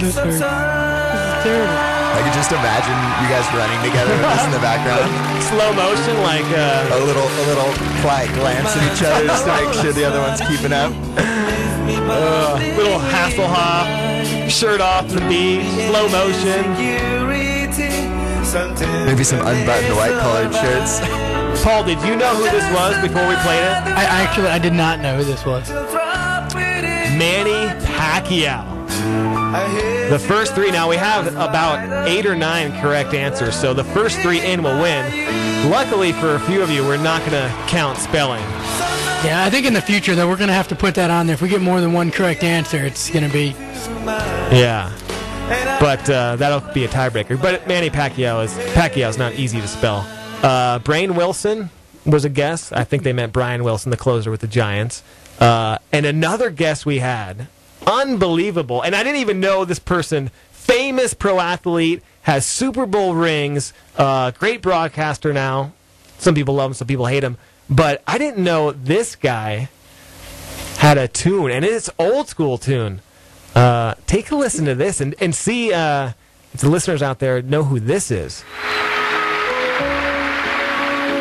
this hurts. This is terrible. I could just imagine you guys running together with this in the background. Slow motion, like a little quiet glance at each other just to make sure the other one's keeping up. Little Hasselhoff, shirt off the beat, slow motion. Maybe some unbuttoned white-collared shirts. Paul, did you know who this was before we played it? I did not know who this was. Manny Pacquiao. The first three, now we have about 8 or 9 correct answers, so the first 3 in will win. Luckily for a few of you, we're not going to count spelling. Yeah, I think in the future, though, we're going to have to put that on there. If we get more than one correct answer, it's going to be... Yeah, but that'll be a tiebreaker. But Manny Pacquiao's not easy to spell. Brain Wilson was a guess. I think they meant Brian Wilson, the closer with the Giants. And another guess we had, unbelievable, and I didn't even know this person, famous pro athlete, has Super Bowl rings, great broadcaster now. Some people love him, some people hate him. But I didn't know this guy had a tune, and it's old school tune. Take a listen to this and see if the listeners out there know who this is.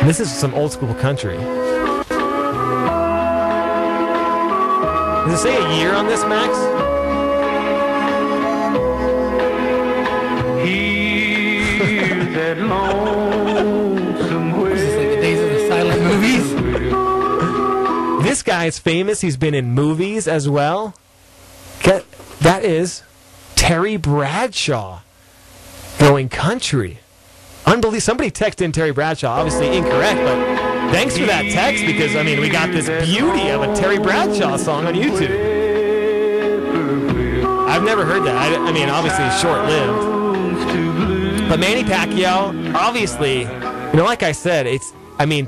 This is some old school country. Does it say a year on this, Max? Here's that lonesome way. This is like the days of the silent movies. This guy is famous. He's been in movies as well. That is Terry Bradshaw going country. Unbelievable. Somebody texted in Terry Bradshaw. Obviously incorrect, but thanks for that text because, I mean, we got this beauty of a Terry Bradshaw song on YouTube. I've never heard that. I mean, obviously it's short-lived. But Manny Pacquiao, obviously, like I said,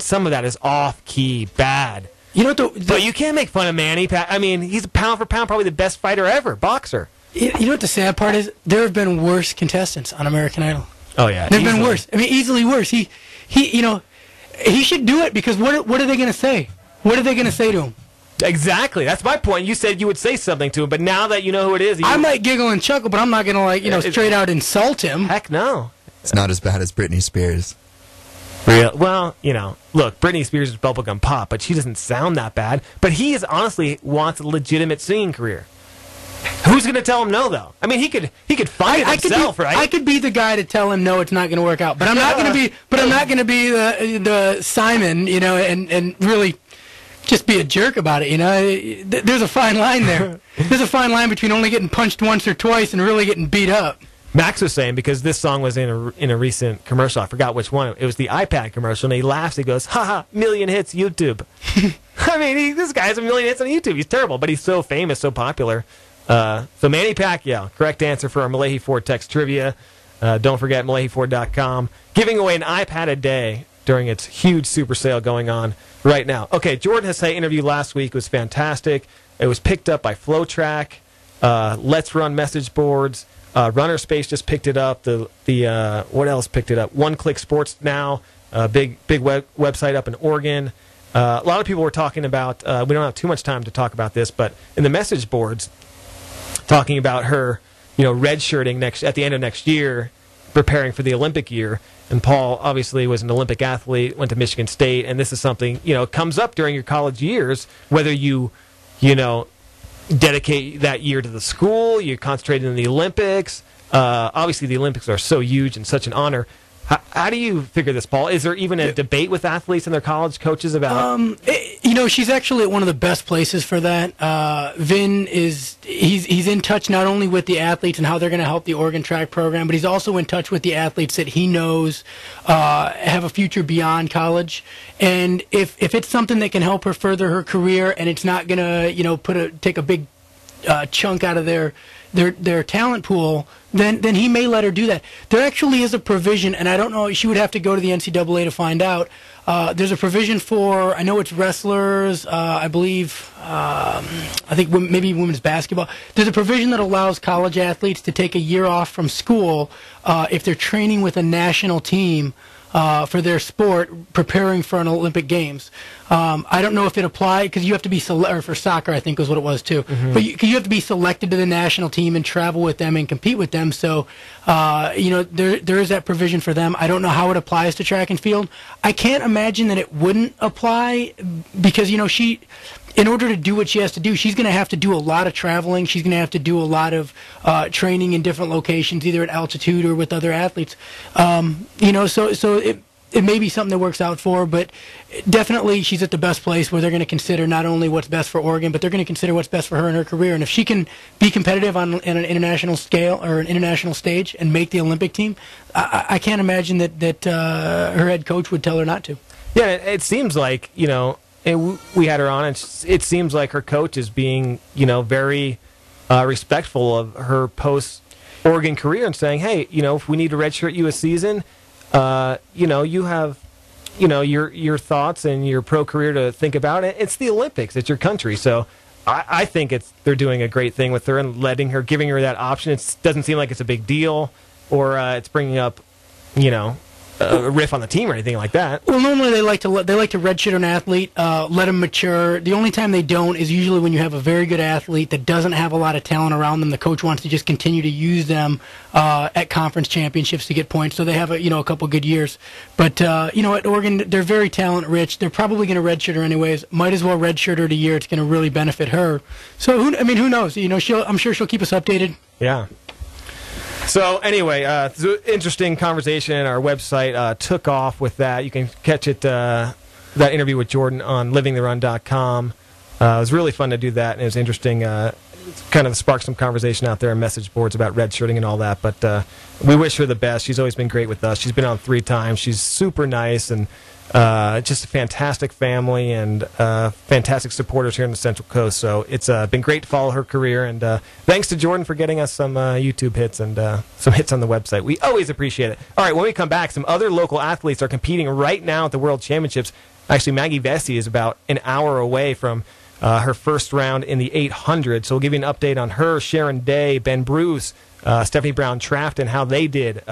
some of that is off-key bad. But you can't make fun of Manny Pacquiao. I mean, he's pound for pound probably the best fighter ever, boxer. You know what the sad part is? There have been worse contestants on American Idol. Oh yeah, they've been worse. I mean, easily worse. He should do it because what are they going to say? What are they going to say to him? Exactly. That's my point. You said you would say something to him, but now that you know who it is, I might giggle and chuckle, but I'm not going to straight out insult him. Heck no. It's not as bad as Britney Spears. Well, look, Britney Spears is bubblegum pop, but she doesn't sound that bad. But he honestly wants a legitimate singing career. Who's going to tell him no, though? I mean, he could fight himself, right? I could be the guy to tell him no, it's not going to work out. But I'm not going to be. But I'm not going to be the Simon, and really just be a jerk about it. There's a fine line there. There's a fine line between only getting punched once or twice and really getting beat up. Max was saying, because this song was in a recent commercial, I forgot which one. It was the iPad commercial, and he laughs. He goes, "Haha, million hits YouTube." I mean, this guy has a million hits on YouTube. He's terrible, but he's so famous, so popular. So Manny Pacquiao, correct answer for our Malahi Ford text trivia. Don't forget MalahiFord.com. Giving away an iPad a day during its huge super sale going on right now. Okay, Jordan Hasay interview last week was fantastic. It was picked up by FlowTrack, Let's Run message boards. Runner Space just picked it up. What else picked it up? One Click Sports Now, big website up in Oregon. A lot of people were talking about. We don't have too much time to talk about this, but in the message boards, talking about her, redshirting at the end of next year, preparing for the Olympic year. And Paul obviously was an Olympic athlete, went to Michigan State, and this is something comes up during your college years, whether you dedicate that year to the school, you concentrate in the Olympics. Obviously, the Olympics are so huge and such an honor. How do you figure this, Paul? Is there even a debate with athletes and their college coaches about she's actually at one of the best places for that. Vin he's in touch not only with the athletes and how they're going to help the Oregon track program, but he's also in touch with the athletes that he knows have a future beyond college. And if it's something that can help her further her career, and it's not going to take a big chunk out of their talent pool, then he may let her do that. There actually is a provision, and I don't know, she would have to go to the NCAA to find out. There's a provision for, I know it's wrestlers, I believe, I think maybe women's basketball. There's a provision that allows college athletes to take a year off from school if they're training with a national team for their sport preparing for an Olympic Games. I don't know if it applied because you have to be or for soccer, I think was what it was too. But you have to be selected to the national team and travel with them and compete with them. So there is that provision for them. I don't know how it applies to track and field. I can't imagine that it wouldn't apply because she, in order to do what she has to do, she's going to have to do a lot of traveling. She's going to have to do a lot of training in different locations, either at altitude or with other athletes. So it may be something that works out for her, but definitely she's at the best place where they're going to consider not only what's best for Oregon, but they're going to consider what's best for her in her career. And if she can be competitive on an international scale or an international stage and make the Olympic team, I can't imagine that her head coach would tell her not to. Yeah, it seems like, we had her on, and it seems like her coach is being, very respectful of her post-Oregon career and saying, hey, if we need to redshirt you a season, you have, your thoughts and your pro career to think about. It's the Olympics. It's your country. So I think they're doing a great thing with her and giving her that option. It doesn't seem like it's a big deal or it's bringing up, a riff on the team or anything like that. Well, normally they like to redshirt an athlete, let them mature. The only time they don't is usually when you have a very good athlete that doesn't have a lot of talent around them. The coach wants to just continue to use them at conference championships to get points, so they have a couple good years. But at Oregon, they're very talent rich. They're probably going to redshirt her anyways. Might as well redshirt her a year. It's going to really benefit her. So who knows? I'm sure she'll keep us updated. Yeah. So anyway, it's an interesting conversation. Our website took off with that. You can catch it, that interview with Jordan on livingtherun.com. It was really fun to do that, and it was interesting. Kind of sparked some conversation out there on message boards about redshirting and all that. But we wish her the best. She's always been great with us. She's been on 3 times. She's super nice and just a fantastic family and fantastic supporters here in the Central Coast. So it's been great to follow her career. And thanks to Jordan for getting us some YouTube hits and some hits on the website. We always appreciate it. All right, when we come back, some other local athletes are competing right now at the World Championships. Actually, Maggie Vesey is about an hour away from her first round in the 800. So we'll give you an update on her, Sharon Day, Ben Bruce, Stephanie Brown-Trafton, how they did.